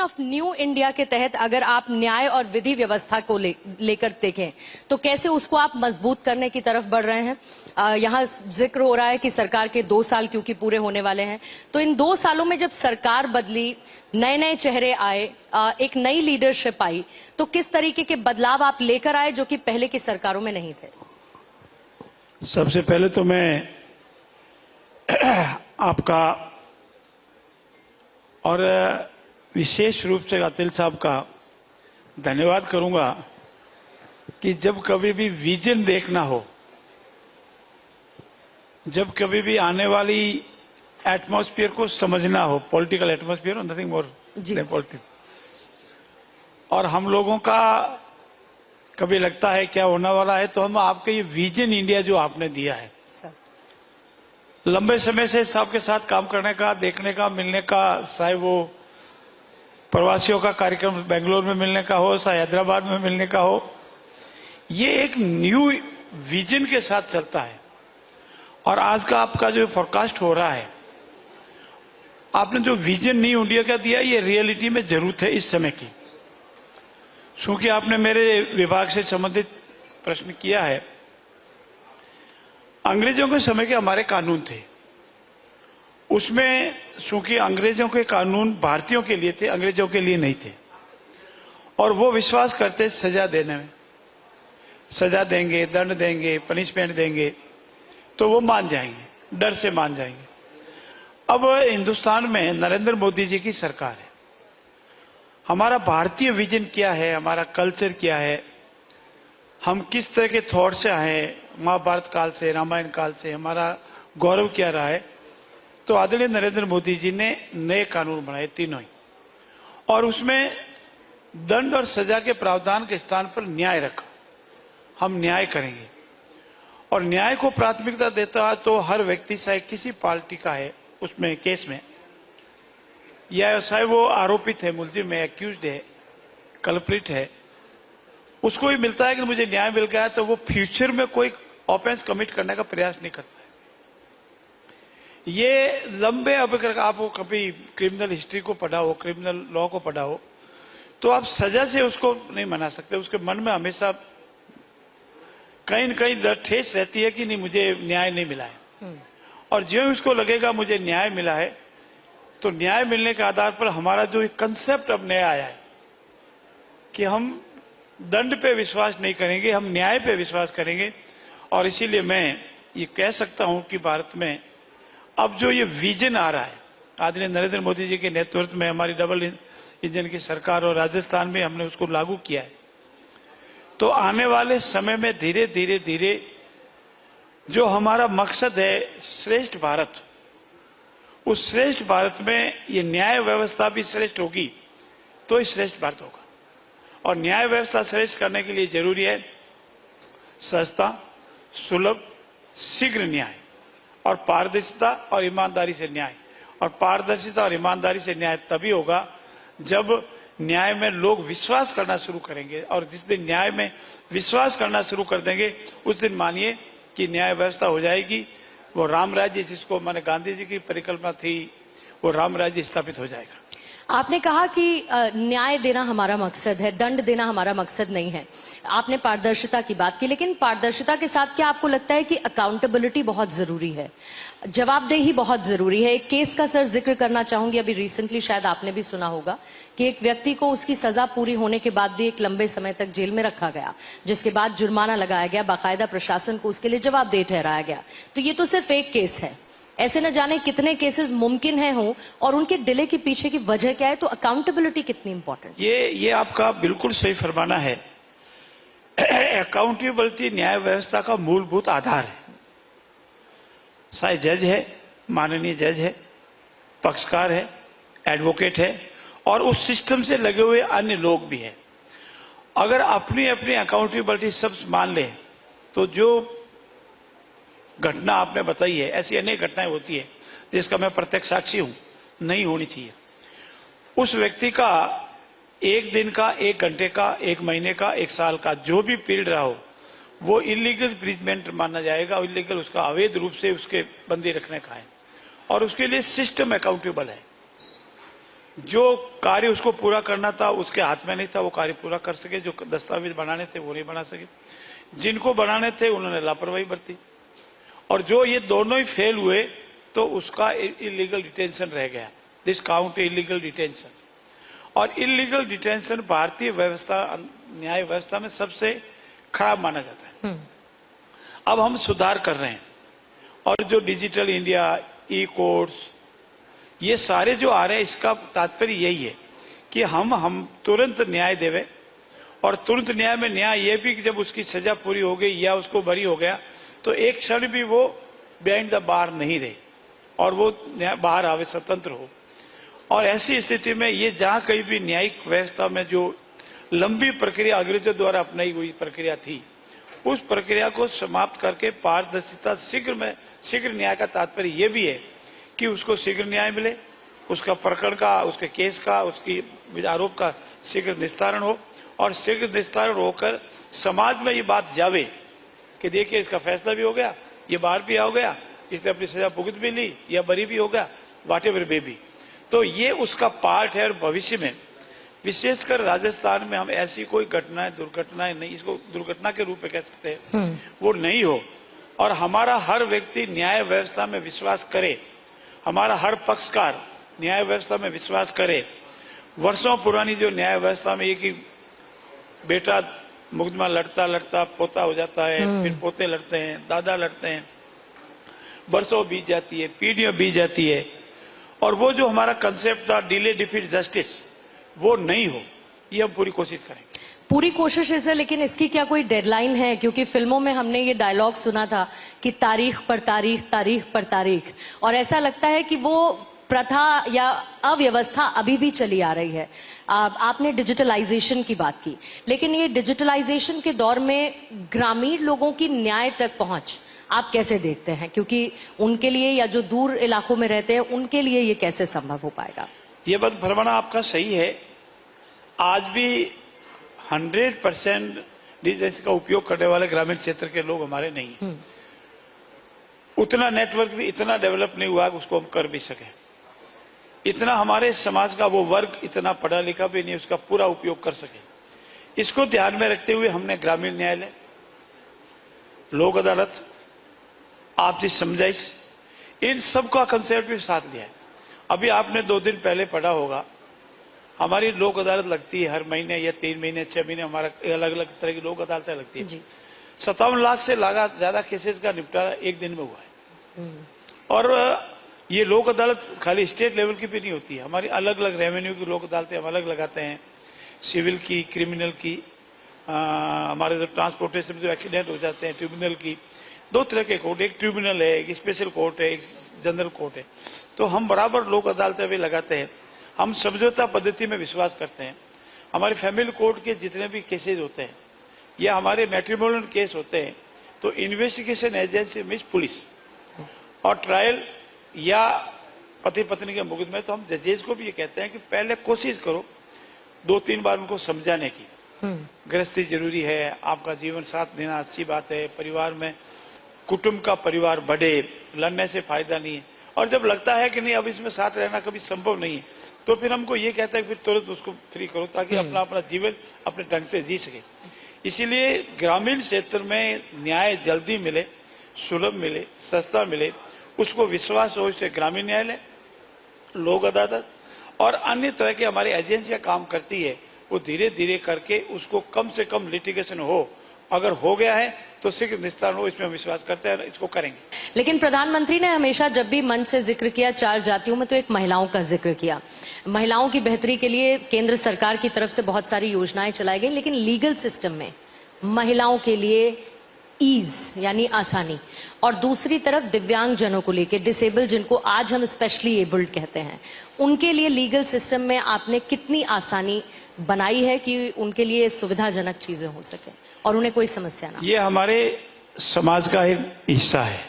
Of new India के तहत अगर आप न्याय और विधि व्यवस्था को लेकर देखें तो कैसे उसको आप मजबूत करने की तरफ बढ़ रहे हैं? यहाँ जिक्र हो रहा है कि सरकार के 2 साल क्योंकि पूरे होने वाले हैं, तो इन 2 सालों में जब सरकार बदली, नए नए चेहरे आए, एक नई लीडरशिप आई, तो किस तरीके के बदलाव आप लेकर आए जो कि पहले की सरकारों में नहीं थे? सबसे पहले तो मैं आपका और विशेष रूप से अतिल साहब का धन्यवाद करूंगा कि जब कभी भी विजन देखना हो, जब कभी भी आने वाली एटमॉस्फेयर को समझना हो, political atmosphere, nothing more than politics, और हम लोगों का कभी लगता है क्या होने वाला है, तो हम आपके ये विजन इंडिया जो आपने दिया है, लंबे समय से सबके साथ काम करने का, देखने का, मिलने का, चाहे वो प्रवासियों का कार्यक्रम बेंगलोर में मिलने का हो, चाहे हैदराबाद में मिलने का हो, ये एक न्यू विजन के साथ चलता है। और आज का आपका जो फोरकास्ट हो रहा है, आपने जो विजन न्यू इंडिया का दिया, ये रियलिटी में जरूरत है इस समय की। क्योंकि आपने मेरे विभाग से संबंधित प्रश्न किया है, अंग्रेजों के समय के हमारे कानून थे, उसमें चूंकि अंग्रेजों के कानून भारतीयों के लिए थे, अंग्रेजों के लिए नहीं थे, और वो विश्वास करते सजा देने में, सजा देंगे, दंड देंगे, पनिशमेंट देंगे तो वो मान जाएंगे, डर से मान जाएंगे। अब हिंदुस्तान में नरेंद्र मोदी जी की सरकार है, हमारा भारतीय विजन क्या है, हमारा कल्चर क्या है, हम किस तरह के थॉट से आए, महाभारत काल से, रामायण काल से, हमारा गौरव क्या रहा है, तो आदरणीय नरेंद्र मोदी जी ने नए कानून बनाए तीनों ही, और उसमें दंड और सजा के प्रावधान के स्थान पर न्याय रखा। हम न्याय करेंगे और न्याय को प्राथमिकता देता है, तो हर व्यक्ति चाहे किसी पार्टी का है उसमें केस में, या चाहे वो आरोपित है, मुलजिम है, एक्यूज्ड है, कल्प्रिट है, उसको भी मिलता है कि मुझे न्याय मिल गया, तो वो फ्यूचर में कोई ऑफेंस कमिट करने का प्रयास नहीं करता है। ये लंबे, अब अगर आप कभी क्रिमिनल हिस्ट्री को पढ़ा हो, क्रिमिनल लॉ को पढ़ा हो, तो आप सजा से उसको नहीं मना सकते। उसके मन में हमेशा कहीं न कहीं ठेस रहती है कि नहीं, मुझे न्याय नहीं मिला है, और ज्यों उसको लगेगा मुझे न्याय मिला है, तो न्याय मिलने के आधार पर हमारा जो कंसेप्ट अब नया आया है कि हम दंड पे विश्वास नहीं करेंगे, हम न्याय पे विश्वास करेंगे। और इसीलिए मैं ये कह सकता हूं कि भारत में अब जो ये विजन आ रहा है, आदरणीय नरेंद्र मोदी जी के नेतृत्व में हमारी डबल इंजन की सरकार, और राजस्थान में हमने उसको लागू किया है, तो आने वाले समय में धीरे धीरे धीरे जो हमारा मकसद है श्रेष्ठ भारत, उस श्रेष्ठ भारत में ये न्याय व्यवस्था भी श्रेष्ठ होगी तो ही श्रेष्ठ भारत होगा। और न्याय व्यवस्था श्रेष्ठ करने के लिए जरूरी है सस्ता, सुलभ, शीघ्र न्याय, और पारदर्शिता और ईमानदारी से न्याय। और पारदर्शिता और ईमानदारी से न्याय तभी होगा जब न्याय में लोग विश्वास करना शुरू करेंगे, और जिस दिन न्याय में विश्वास करना शुरू कर देंगे, उस दिन मानिए कि न्याय व्यवस्था हो जाएगी, वो राम राज्य जिसको माने गांधी जी की परिकल्पना थी, वो राम राज्य स्थापित हो जाएगा। आपने कहा कि न्याय देना हमारा मकसद है, दंड देना हमारा मकसद नहीं है। आपने पारदर्शिता की बात की, लेकिन पारदर्शिता के साथ क्या आपको लगता है कि अकाउंटेबिलिटी बहुत जरूरी है, जवाबदेही बहुत जरूरी है? एक केस का सर जिक्र करना चाहूंगी, अभी रिसेंटली शायद आपने भी सुना होगा कि एक व्यक्ति को उसकी सजा पूरी होने के बाद भी एक लंबे समय तक जेल में रखा गया, जिसके बाद जुर्माना लगाया गया, बाकायदा प्रशासन को उसके लिए जवाबदेह ठहराया गया। तो ये तो सिर्फ एक केस है, ऐसे न जाने कितने केसेस मुमकिन है हो, और उनके डिले के पीछे की वजह क्या है? तो अकाउंटेबिलिटी कितनी इंपॉर्टेंट? ये आपका बिल्कुल सही फरमाना है। अकाउंटेबिलिटी न्याय व्यवस्था का मूलभूत आधार है। चाहे जज है, माननीय जज है, पक्षकार है, एडवोकेट है, और उस सिस्टम से लगे हुए अन्य लोग भी हैं। अगर अपनी अपनी अकाउंटेबिलिटी सब मान ले, तो जो घटना आपने बताई है, ऐसी अनेक घटनाएं होती है जिसका मैं प्रत्यक्ष साक्षी हूं, नहीं होनी चाहिए। उस व्यक्ति का एक दिन का, एक घंटे का, एक महीने का, एक साल का जो भी पीरियड रहा हो, वो इलीगल इम्प्रिजमेंट माना जाएगा। इलीगल उसका अवैध रूप से उसके बंदी रखने का है, और उसके लिए सिस्टम अकाउंटेबल है। जो कार्य उसको पूरा करना था उसके हाथ में नहीं था, वो कार्य पूरा कर सके। जो दस्तावेज बनाने थे वो नहीं बना सके, जिनको बनाने थे उन्होंने लापरवाही बरती, और जो ये दोनों ही फेल हुए तो उसका इलीगल डिटेंशन रह गया। दिस काउंट इलीगल डिटेंशन, और इलीगल डिटेंशन भारतीय व्यवस्था, न्याय व्यवस्था में सबसे खराब माना जाता है। अब हम सुधार कर रहे हैं, और जो डिजिटल इंडिया, ई कोर्ट्स, ये सारे जो आ रहे हैं, इसका तात्पर्य यही है कि हम तुरंत न्याय देवे, और तुरंत न्याय में न्याय ये भी कि जब उसकी सजा पूरी हो गई या उसको बरी हो गया तो एक क्षण भी वो बिहाइंड द बार नहीं रहे और वो बाहर आवे, स्वतंत्र हो। और ऐसी स्थिति में ये जहां कहीं भी न्यायिक व्यवस्था में जो लंबी प्रक्रिया अंग्रेजों द्वारा अपनाई हुई प्रक्रिया थी, उस प्रक्रिया को समाप्त करके पारदर्शिता, शीघ्र न्याय का तात्पर्य यह भी है कि उसको शीघ्र न्याय मिले, उसका प्रकरण का, उसके केस का, उसकी आरोप का शीघ्र निस्तारण हो, और शीघ्र निस्तारण होकर समाज में ये बात जावे कि देखिए इसका फैसला भी हो गया, ये बाहर भी हो गया, इसने अपनी सजा भुगत भी ली या बरी भी हो गया, वाट एवर बेबी। तो ये उसका पार्ट है, और भविष्य में विशेषकर राजस्थान में हम ऐसी कोई घटनाएं, दुर्घटनाएं नहीं, इसको दुर्घटना के रूप में कह सकते हैं, वो नहीं हो, और हमारा हर व्यक्ति न्याय व्यवस्था में विश्वास करे, हमारा हर पक्षकार न्याय व्यवस्था में विश्वास करे। वर्षों पुरानी जो न्याय व्यवस्था में, ये कि बेटा मुकदमा लड़ता लड़ता पोता हो जाता है, फिर पोते लड़ते हैं, दादा लड़ते हैं, बरसों बीत जाती है, पीढ़ियां बीत जाती है, और वो जो हमारा कंसेप्ट था डिले डिफीट जस्टिस, वो नहीं हो, ये हम पूरी कोशिश करेंगे। पूरी कोशिश है, लेकिन इसकी क्या कोई डेडलाइन है? क्योंकि फिल्मों में हमने ये डायलॉग सुना था कि तारीख पर तारीख, तारीख पर तारीख, और ऐसा लगता है कि वो प्रथा या अव्यवस्था अभी भी चली आ रही है। आपने डिजिटलाइजेशन की बात की, लेकिन ये डिजिटलाइजेशन के दौर में ग्रामीण लोगों की न्याय तक पहुंच आप कैसे देखते हैं? क्योंकि उनके लिए, या जो दूर इलाकों में रहते हैं, उनके लिए ये कैसे संभव हो पाएगा? ये बात फरमाना आपका सही है। आज भी 100% डिजिटल का उपयोग करने वाले ग्रामीण क्षेत्र के लोग हमारे नहीं हैं। उतना नेटवर्क भी इतना डेवलप नहीं हुआ कि उसको हम कर भी सके। इतना हमारे समाज का वो वर्ग इतना पढ़ा लिखा भी नहीं, उसका पूरा उपयोग कर सके। इसको ध्यान में रखते हुए हमने ग्रामीण न्यायालय, लोक अदालत, आपसी समझाइश, इन सब का कंसेप्ट भी साथ लिया है। अभी आपने 2 दिन पहले पढ़ा होगा, हमारी लोक अदालत लगती है हर महीने या 3 महीने 6 महीने, हमारा अलग अलग तरह की लोक अदालतें लगती है। 57 लाख से ज्यादा केसेस का निपटारा एक दिन में हुआ है। और ये लोक अदालत खाली स्टेट लेवल की भी नहीं होती है, हमारी अलग अलग रेवेन्यू की लोक अदालतें हम अलग लगाते हैं, सिविल की, क्रिमिनल की, हमारे जो ट्रांसपोर्टेशन में जो एक्सीडेंट हो जाते हैं, ट्रिब्यूनल की। 2 तरह के कोर्ट, एक ट्रिब्यूनल है, एक स्पेशल कोर्ट है, एक जनरल कोर्ट है। तो हम बराबर लोक अदालतें भी लगाते हैं। हम समझौता पद्धति में विश्वास करते हैं। हमारे फैमिली कोर्ट के जितने भी केसेज होते हैं या हमारे मैट्रिमोनियल केस होते हैं, तो इन्वेस्टिगेशन एजेंसी मीन्स पुलिस, और ट्रायल या पति पत्नी के मुकदमे, तो हम जजेस को भी ये कहते हैं कि पहले कोशिश करो 2-3 बार उनको समझाने की। गृहस्थी जरूरी है, आपका जीवन साथ देना अच्छी बात है, परिवार में कुटुंब का परिवार बढ़े, लड़ने से फायदा नहीं है। और जब लगता है कि नहीं अब इसमें साथ रहना कभी संभव नहीं है, तो फिर हमको ये कहता है कि फिर तुरंत उसको फ्री करो, ताकि अपना जीवन अपने ढंग से जी सके। इसीलिए ग्रामीण क्षेत्र में न्याय जल्दी मिले, सुलभ मिले, सस्ता मिले, उसको विश्वास हो, इससे ग्रामीण न्यायालय, लोक अदालत और अन्य तरह की हमारी एजेंसियां काम करती है, वो धीरे धीरे करके उसको कम से कम लिटिगेशन हो, अगर हो गया है तो शीघ्र निस्तारण हो, इसमें विश्वास करते हैं, इसको करेंगे। लेकिन प्रधानमंत्री ने हमेशा जब भी मंच से जिक्र किया 4 जातियों में, तो एक महिलाओं का जिक्र किया। महिलाओं की बेहतरी के लिए केंद्र सरकार की तरफ से बहुत सारी योजनाएं चलाई गई, लेकिन लीगल सिस्टम में महिलाओं के लिए ईज यानी आसानी, और दूसरी तरफ दिव्यांग जनों को लेकर, डिसेबल जिनको आज हम स्पेशली एबल्ड कहते हैं, उनके लिए लीगल सिस्टम में आपने कितनी आसानी बनाई है कि उनके लिए सुविधाजनक चीजें हो सके और उन्हें कोई समस्या ना? ये हमारे समाज का एक हिस्सा है,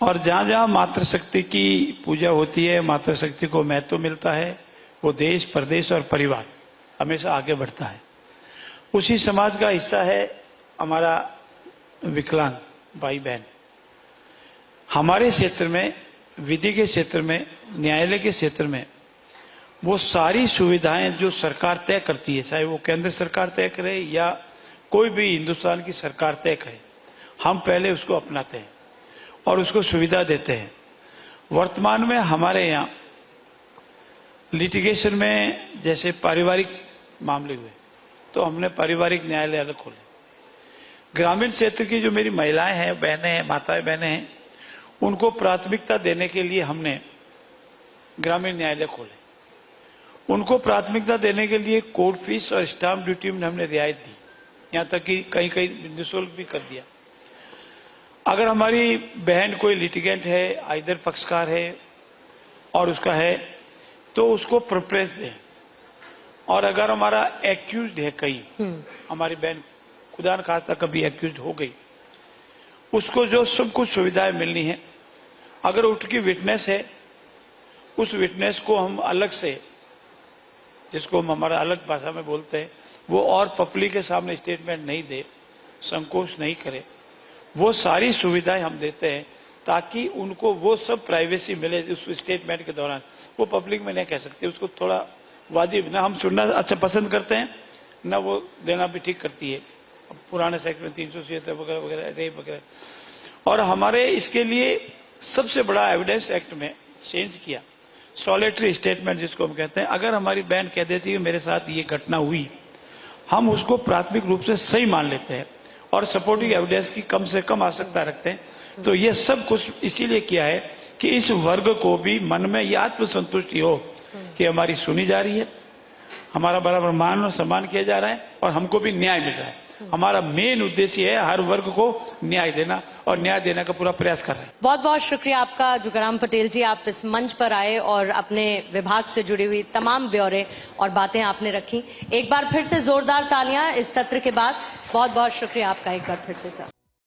और जहां जहां मातृशक्ति की पूजा होती है, मातृशक्ति को महत्व मिलता है, वो देश, प्रदेश और परिवार हमेशा आगे बढ़ता है। उसी समाज का हिस्सा है हमारा विकलांग भाई बहन। हमारे क्षेत्र में, विधि के क्षेत्र में, न्यायालय के क्षेत्र में वो सारी सुविधाएं जो सरकार तय करती है, चाहे वो केंद्र सरकार तय करे या कोई भी हिंदुस्तान की सरकार तय करे, हम पहले उसको अपनाते हैं और उसको सुविधा देते हैं। वर्तमान में हमारे यहाँ लिटिगेशन में जैसे पारिवारिक मामले हुए तो हमने पारिवारिक न्यायालय अलग खोले। ग्रामीण क्षेत्र की जो मेरी महिलाएं हैं, बहनें हैं, माताएं बहनें हैं, उनको प्राथमिकता देने के लिए हमने ग्रामीण न्यायालय खोले। उनको प्राथमिकता देने के लिए कोर्ट फीस और स्टाम्प ड्यूटी में हमने रियायत दी, यहाँ तक कि कहीं कहीं निःशुल्क भी कर दिया। अगर हमारी बहन कोई लिटिगेंट है, आइदर पक्षकार है और उसका है, तो उसको प्रेफरेंस दें। और अगर हमारा एक्यूज्ड है कहीं, हमारी बहन खुदा न खास्ता कभी एक्यूज्ड हो गई, उसको जो सब कुछ सुविधाएं मिलनी है, अगर उसकी विटनेस है, उस विटनेस को हम अलग से, जिसको हम हमारा अलग भाषा में बोलते हैं, वो और पब्लिक के सामने स्टेटमेंट नहीं दे, संकोच नहीं करे, वो सारी सुविधाएं हम देते हैं ताकि उनको वो सब प्राइवेसी मिले उस स्टेटमेंट के दौरान। वो पब्लिक में नहीं कह सकती, उसको थोड़ा वाजिब, ना हम सुनना अच्छा पसंद करते हैं, ना वो देना भी ठीक करती है। पुराने सेक्ट में 376 वगैरह वगैरह, रेप वगैरह। और हमारे इसके लिए सबसे बड़ा एविडेंस एक्ट में चेंज किया, सॉलिटरी स्टेटमेंट जिसको हम कहते हैं। अगर हमारी बहन कह देती है मेरे साथ ये घटना हुई, हम उसको प्राथमिक रूप से सही मान लेते हैं और सपोर्टिंग एविडेंस की कम से कम आवश्यकता रखते हैं। तो ये सब कुछ इसीलिए किया है कि इस वर्ग को भी मन में ये आत्मसंतुष्टि हो कि हमारी सुनी जा रही है, हमारा बराबर मान और सम्मान किया जा रहा है और हमको भी न्याय मिल रहा है। हमारा मेन उद्देश्य है हर वर्ग को न्याय देना और न्याय देने का पूरा प्रयास कर रहे हैं। बहुत बहुत शुक्रिया आपका जुगाराम पटेल जी, आप इस मंच पर आए और अपने विभाग से जुड़ी हुई तमाम ब्यौरे और बातें आपने रखी। एक बार फिर से जोरदार तालियां इस सत्र के बाद। बहुत बहुत शुक्रिया आपका एक बार फिर से सर।